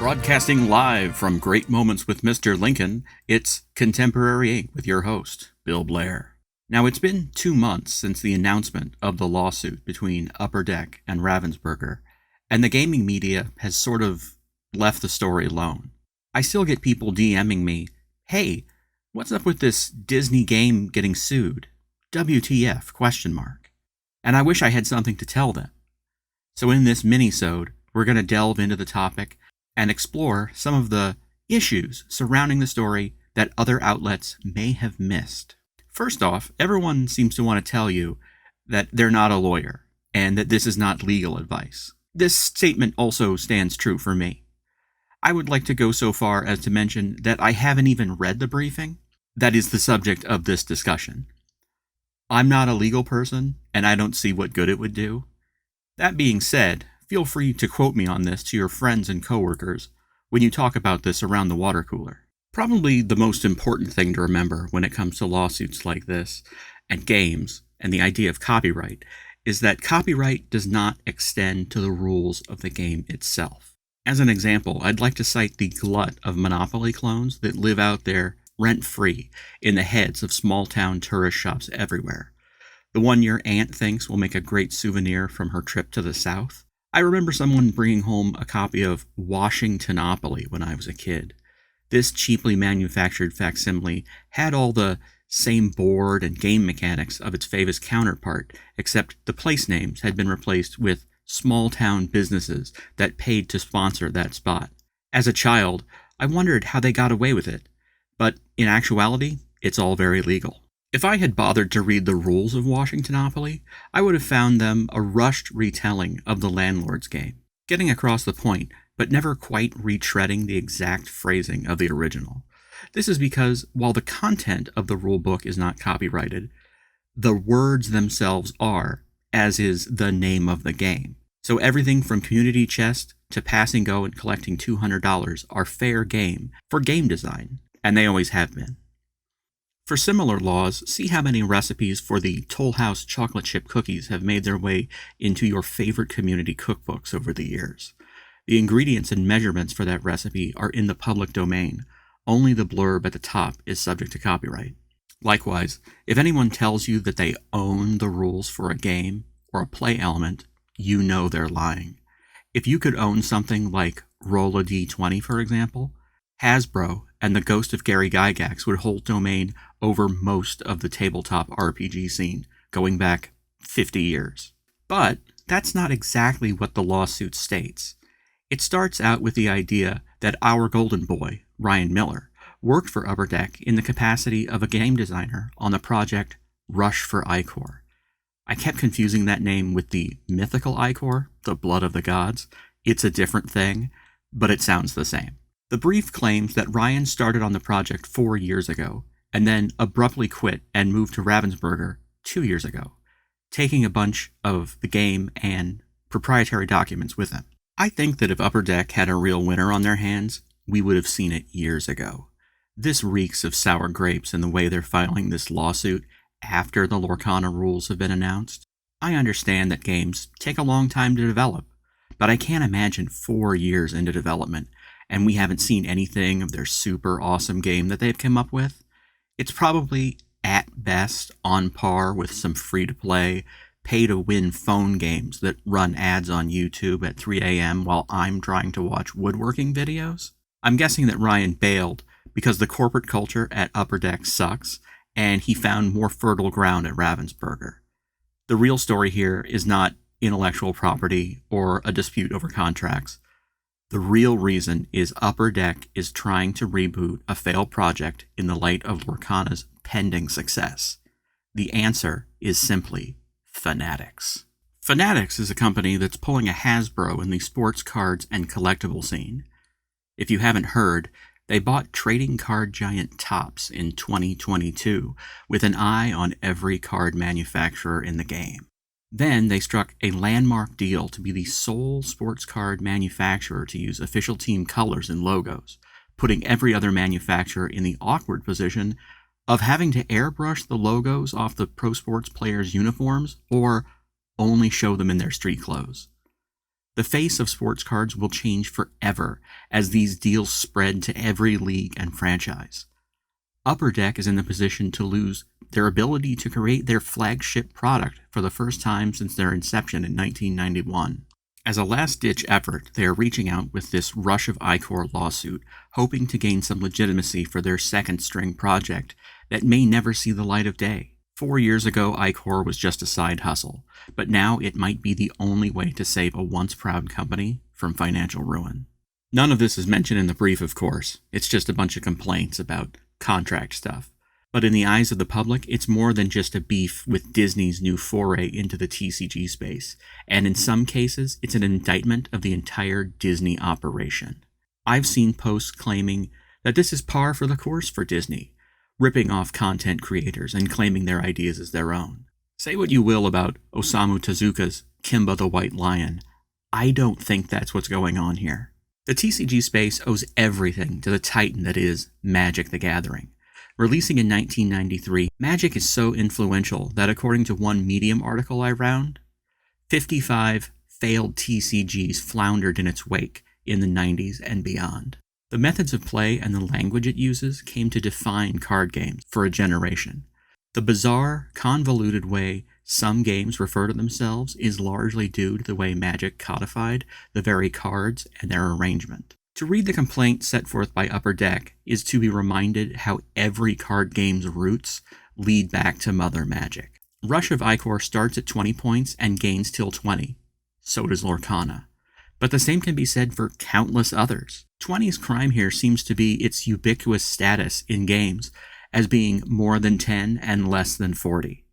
Broadcasting live from Great Moments with Mr. Lincoln, it's Contemporary Ink with your host, Bill Blair. Now, it's been 2 months since the announcement of the lawsuit between Upper Deck and Ravensburger, and the gaming media has sort of left the story alone. I still get people DMing me, "Hey, what's up with this Disney game getting sued? WTF? ? And I wish I had something to tell them. So in this minisode, we're going to delve into the topic and explore some of the issues surrounding the story that other outlets may have missed. First off, everyone seems to want to tell you that they're not a lawyer and that this is not legal advice. This statement also stands true for me. I would like to go so far as to mention that I haven't even read the briefing that is the subject of this discussion. I'm not a legal person, and I don't see what good it would do. That being said, feel free to quote me on this to your friends and coworkers when you talk about this around the water cooler. Probably the most important thing to remember when it comes to lawsuits like this and games and the idea of copyright is that copyright does not extend to the rules of the game itself. As an example, I'd like to cite the glut of Monopoly clones that live out there rent-free in the heads of small-town tourist shops everywhere. The one your aunt thinks will make a great souvenir from her trip to the South. I remember someone bringing home a copy of Washingtonopoly when I was a kid. This cheaply manufactured facsimile had all the same board and game mechanics of its famous counterpart, except the place names had been replaced with small-town businesses that paid to sponsor that spot. As a child, I wondered how they got away with it, but in actuality, it's all very legal. If I had bothered to read the rules of Washingtonopoly, I would have found them a rushed retelling of the landlord's game, getting across the point, but never quite retreading the exact phrasing of the original. This is because, while the content of the rulebook is not copyrighted, the words themselves are, as is the name of the game. So everything from community chest to pass and go and collecting $200 are fair game for game design, and they always have been. For similar laws, see how many recipes for the Toll House chocolate chip cookies have made their way into your favorite community cookbooks over the years. The ingredients and measurements for that recipe are in the public domain. Only the blurb at the top is subject to copyright. Likewise, if anyone tells you that they own the rules for a game or a play element, you know they're lying. If you could own something like Roll a D20, for example, Hasbro and the Ghost of Gary Gygax would hold domain over most of the tabletop RPG scene, going back 50 years. But that's not exactly what the lawsuit states. It starts out with the idea that our golden boy, Ryan Miller, worked for Upper Deck in the capacity of a game designer on the project Rush for Icor. I kept confusing that name with the mythical Icor, the blood of the gods. It's a different thing, but it sounds the same. The brief claims that Ryan started on the project 4 years ago, and then abruptly quit and moved to Ravensburger 2 years ago, taking a bunch of the game and proprietary documents with him. I think that if Upper Deck had a real winner on their hands, we would have seen it years ago. This reeks of sour grapes in the way they're filing this lawsuit after the Lorcana rules have been announced. I understand that games take a long time to develop, but I can't imagine 4 years into development and we haven't seen anything of their super awesome game that they've come up with. It's probably, at best, on par with some free-to-play, pay-to-win phone games that run ads on YouTube at 3 a.m. while I'm trying to watch woodworking videos. I'm guessing that Ryan bailed because the corporate culture at Upper Deck sucks, and he found more fertile ground at Ravensburger. The real story here is not intellectual property or a dispute over contracts. The real reason is Upper Deck is trying to reboot a failed project in the light of Lorcana's pending success. The answer is simply Fanatics. Fanatics is a company that's pulling a Hasbro in the sports cards and collectible scene. If you haven't heard, they bought trading card giant Topps in 2022 with an eye on every card manufacturer in the game. Then they struck a landmark deal to be the sole sports card manufacturer to use official team colors and logos, putting every other manufacturer in the awkward position of having to airbrush the logos off the pro sports players' uniforms or only show them in their street clothes. The face of sports cards will change forever as these deals spread to every league and franchise. Upper Deck is in the position to lose their ability to create their flagship product for the first time since their inception in 1991. As a last-ditch effort, they are reaching out with this Rush of Ichor lawsuit, hoping to gain some legitimacy for their second-string project that may never see the light of day. 4 years ago, Ichor was just a side hustle, but now it might be the only way to save a once-proud company from financial ruin. None of this is mentioned in the brief, of course. It's just a bunch of complaints about contract stuff. But in the eyes of the public, it's more than just a beef with Disney's new foray into the TCG space, and in some cases, it's an indictment of the entire Disney operation. I've seen posts claiming that this is par for the course for Disney, ripping off content creators and claiming their ideas as their own. Say what you will about Osamu Tezuka's Kimba the White Lion, I don't think that's what's going on here. The TCG space owes everything to the titan that is Magic the Gathering. Releasing in 1993, Magic is so influential that according to one Medium article I found, 55 failed TCGs floundered in its wake in the 90s and beyond. The methods of play and the language it uses came to define card games for a generation. The bizarre, convoluted way some games refer to themselves is largely due to the way Magic codified the very cards and their arrangement. To read the complaint set forth by Upper Deck is to be reminded how every card game's roots lead back to Mother Magic. Rush of Ichor starts at 20 points and gains till 20. So does Lorcana. But the same can be said for countless others. 20's crime here seems to be its ubiquitous status in games as being more than 10 and less than 40.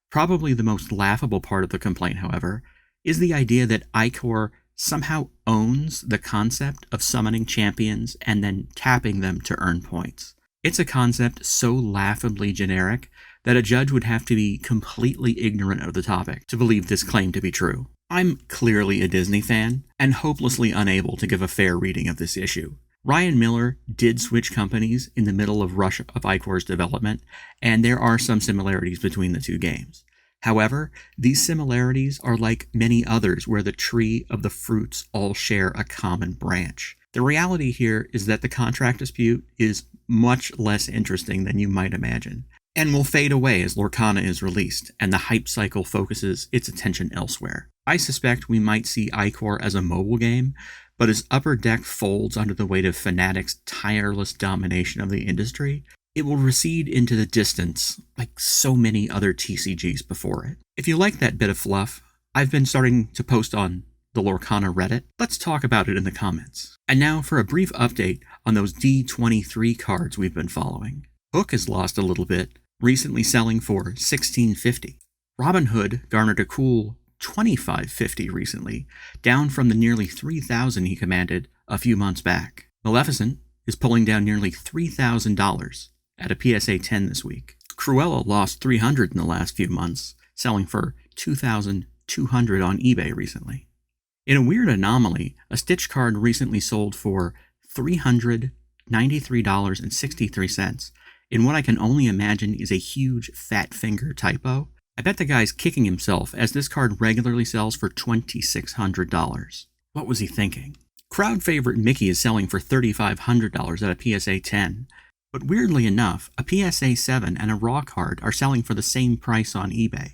Probably the most laughable part of the complaint, however, is the idea that Ichor somehow owns the concept of summoning champions and then tapping them to earn points. It's a concept so laughably generic that a judge would have to be completely ignorant of the topic to believe this claim to be true. I'm clearly a Disney fan and hopelessly unable to give a fair reading of this issue. Ryan Miller did switch companies in the middle of Rush of Ichor's development, and there are some similarities between the two games. However, these similarities are like many others where the tree of the fruits all share a common branch. The reality here is that the contract dispute is much less interesting than you might imagine, and will fade away as Lorcana is released, and the hype cycle focuses its attention elsewhere. I suspect we might see Ichor as a mobile game, but as Upper Deck folds under the weight of Fnatic's tireless domination of the industry, it will recede into the distance like so many other TCGs before it. If you like that bit of fluff, I've been starting to post on the Lorcana Reddit. Let's talk about it in the comments. And now for a brief update on those D23 cards we've been following. Hook has lost a little bit, recently selling for $16.50. Robin Hood garnered a cool $25.50 recently, down from the nearly $3,000 he commanded a few months back. Maleficent is pulling down nearly $3,000 at a PSA 10 this week. Cruella lost $300 in the last few months, selling for $2,200 on eBay recently. In a weird anomaly, a Stitch card recently sold for $393.63 in what I can only imagine is a huge fat finger typo. I bet the guy's kicking himself as this card regularly sells for $2,600. What was he thinking? Crowd favorite Mickey is selling for $3,500 at a PSA 10. But weirdly enough, a PSA 7 and a raw card are selling for the same price on eBay.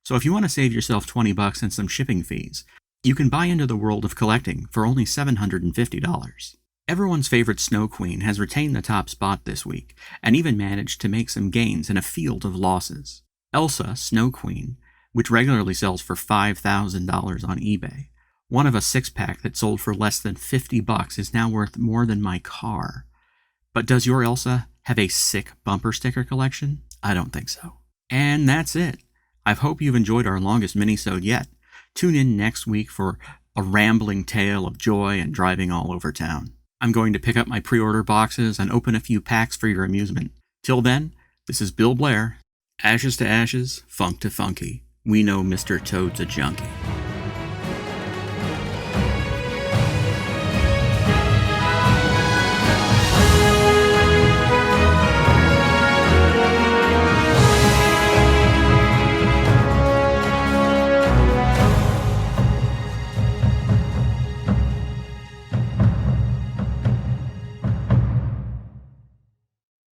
So if you want to save yourself $20 and some shipping fees, you can buy into the world of collecting for only $750. Everyone's favorite Snow Queen has retained the top spot this week, and even managed to make some gains in a field of losses. Elsa, Snow Queen, which regularly sells for $5,000 on eBay, one of a 6-pack that sold for less than $50 is now worth more than my car. But does your Elsa have a sick bumper sticker collection? I don't think so. And that's it. I hope you've enjoyed our longest minisode yet. Tune in next week for a rambling tale of joy and driving all over town. I'm going to pick up my pre-order boxes and open a few packs for your amusement. Till then, this is Bill Blair. Ashes to ashes, funk to funky. We know Mr. Toad's a junkie.